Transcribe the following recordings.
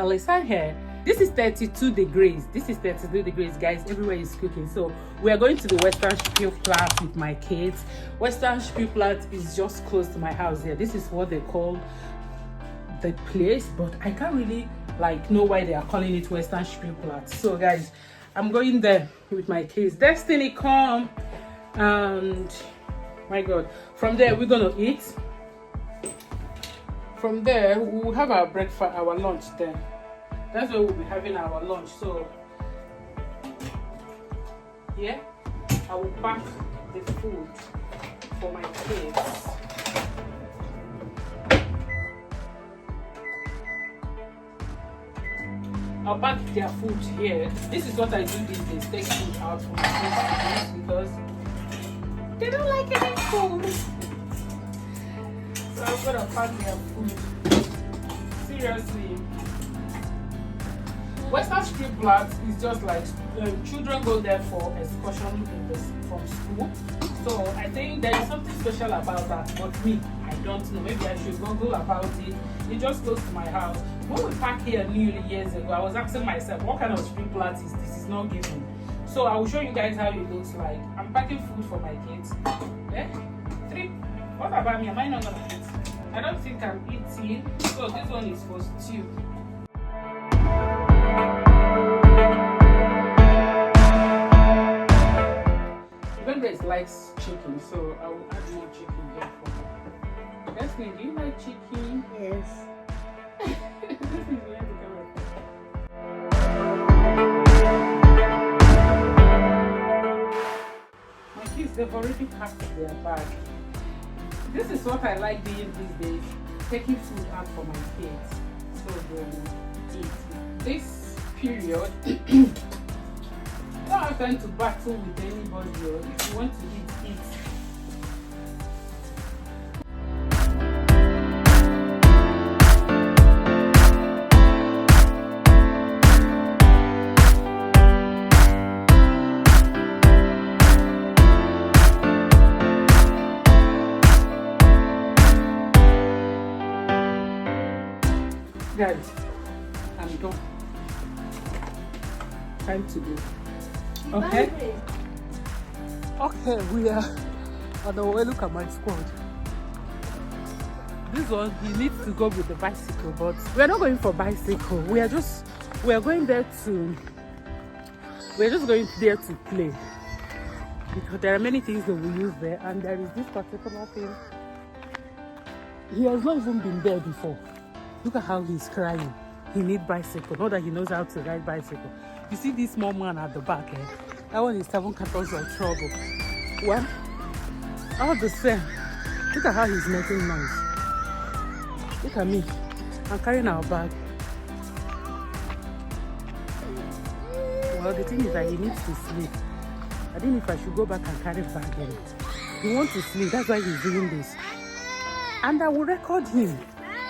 Alyssa here. This is 32 degrees. This is 32 degrees, guys. Everywhere is cooking. So we are going to the Western Spielplatz with my kids. Western Spielplatz is just close to my house here. This is what they call the place, but I can't really know why they are calling it Western Spielplatz. So guys, I'm going there with my kids. Destiny, come. And my God, from there we're gonna eat. From there we'll have our breakfast, our lunch there. That's where we'll be having our lunch. So yeah, I will pack the food for my kids. I'll pack their food here. This is what I do these days, take food out for my kids because they don't like any food. So I'm gonna pack their food. Seriously. Western Spielplatz is just like children go there for excursion from school. So I think there is something special about that. But me, I don't know. Maybe I should Google about it. It's just close to my house. When we parked here nearly years ago, I was asking myself, what kind of Spielplatz is this? It's not given. So I will show you guys how it looks like. I'm packing food for my kids. Eh? 3. What about me? Am I not gonna eat? I don't think I'm eating. So this one is for stew. Grace likes chicken, so I will add more chicken here for her. Destiny, do you like chicken? Yes. This is where the camera. My kids, they've already packed their bag. This is what I like doing these days, taking food out for my kids so they'll eat. This period, I don't have time to battle with anybody. If you want to eat, eat. Guys, I'm done. Time to go. Okay. Okay, we are on the way. Look at my squad. This one, he needs to go with the bicycle, but we are not going for bicycle. We're just going there to play because there are many things that we use there, and there is this particular thing. He has not even been there before. Look at how he's crying. He needs bicycle. Not that he knows how to ride bicycle. You see this small man at the back, eh? That one is 7 cartons of trouble. Well, all the same, look at how he's making noise. Look at me. I'm carrying our bag. Well, the thing is that he needs to sleep. I don't know if I should go back and carry bag in. He wants to sleep. That's why he's doing this. And I will record him.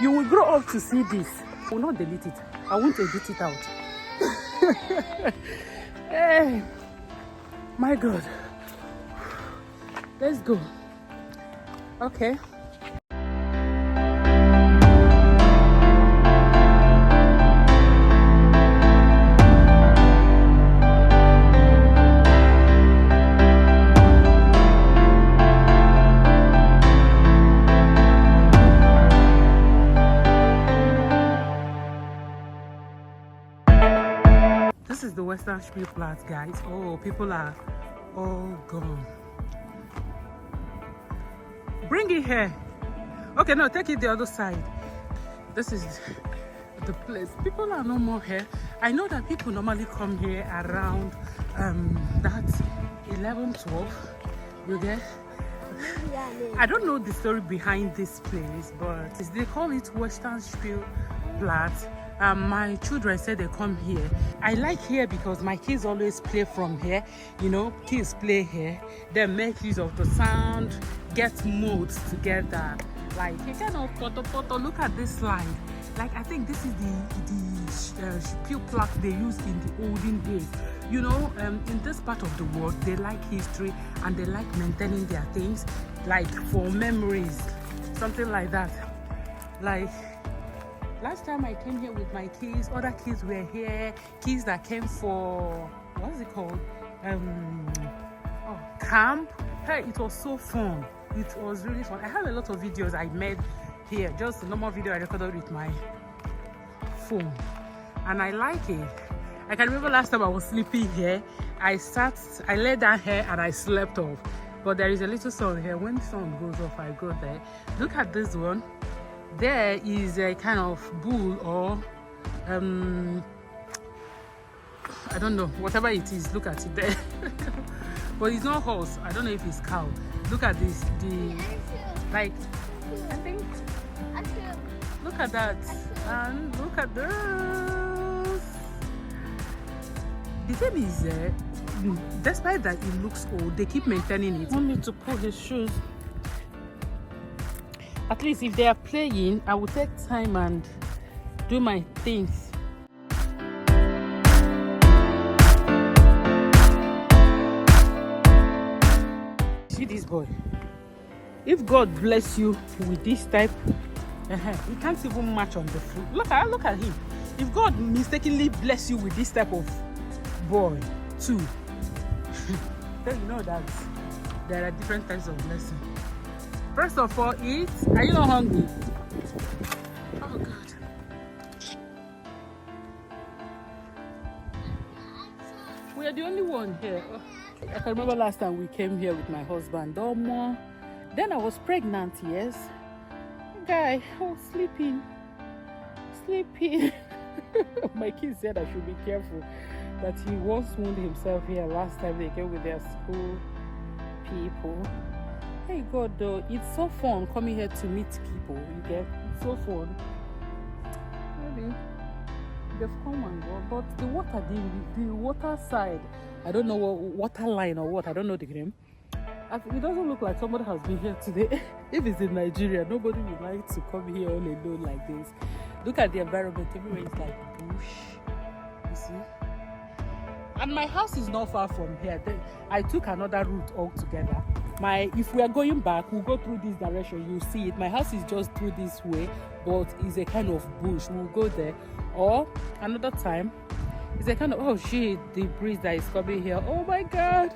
You will grow up to see this. I will not delete it. I won't edit it out. Hey, my God. Let's go. Okay. This is the Western Spielplatz, guys. Oh, people are all gone. Bring it here. Okay, no, take it the other side. This is the place. People are no more here. I know that people normally come here around that 11, 12. You get? I don't know the story behind this place, but they call it Western Spielplatz. My children said they come here. I like here because my kids always play from here. You know, kids play here. They make use of the sound, get modes together. Like, you kind of photo. Look at this slide. Like, I think this is the Spielplatz they used in the olden days. You know, in this part of the world, they like history and they like maintaining their things, like for memories, something like that. Like, Last time I came here with my kids, other kids were here. Kids that came for, what's it called? Camp. Hey, it was so fun. It was really fun. I have a lot of videos I made here, just a normal video I recorded with my phone, and I like it. I can remember last time I was sleeping here, I lay down here and I slept off. But there is a little sun here. When the sun goes off, I go there. Look at this one. There is a kind of bull or I don't know, whatever it is. Look at it there. But it's not horse. I don't know if it's cow. Look at this. I think. Look at that. And look at this. The thing is, despite that it looks old, they keep maintaining it. I want me to pull his shoes. At least if they are playing, I will take time and do my things. See this boy. If God bless you with this type, he can't even match on the fruit. Look at him. If God mistakenly bless you with this type of boy too, then you know that there are different types of blessing. First of all, eat. Are you not hungry? Oh God. We are the only one here. I can remember last time we came here with my husband, Domo. Then I was pregnant, yes. Guy, I was sleeping. My kids said I should be careful, that he once wounded himself here last time they came with their school people. Hey God, though, it's so fun coming here to meet people. You get, it's so fun. Maybe they've come and go, but the water side, I don't know what water line or what. I don't know the name. It doesn't look like somebody has been here today. If it's in Nigeria, nobody would like to come here all alone like this. Look at the environment. Everywhere is like bush. You see? And my house is not far from here. I took another route altogether. If we are going back, we'll go through this direction. You'll see it. My house is just through this way, but it's a kind of bush. We'll go there. Or another time, it's a kind of, oh shit, the breeze that is coming here. Oh my God.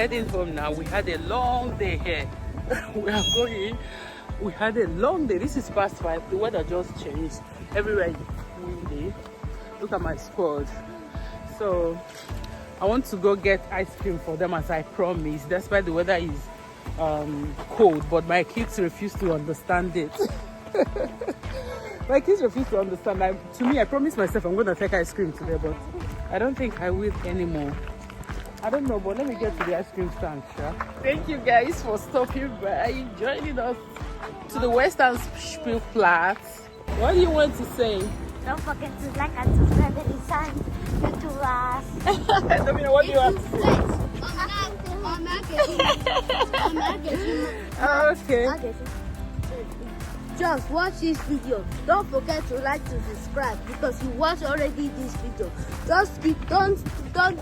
heading home now. We had a long day here. We are going. We had a long day. This is past 5. The weather just changed. Everywhere is windy. Look at my squad. So I want to go get ice cream for them as I promised. Despite the weather is cold, but my kids refuse to understand it. My kids refuse to understand. To me, I promised myself I'm going to take ice cream today, but I don't think I will anymore. I don't know, but let me get to the ice cream stand, sure. Thank you guys for stopping by, joining us to the Western Spielplatz. What do you want to say? Don't forget to like and subscribe and listen to us. Domina, what do you want to say? Okay. Just watch this video. Don't forget to like to subscribe because you watch already this video. Just keep don't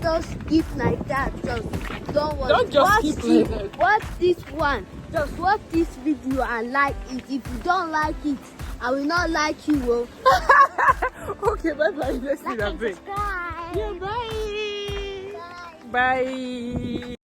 just keep like that. Just don't watch. Don't just keep like that. Watch this one. Just watch this video and like it. If you don't like it, I will not like you. Okay, bye bye. Let's see that break. Subscribe. Yeah, bye. Bye.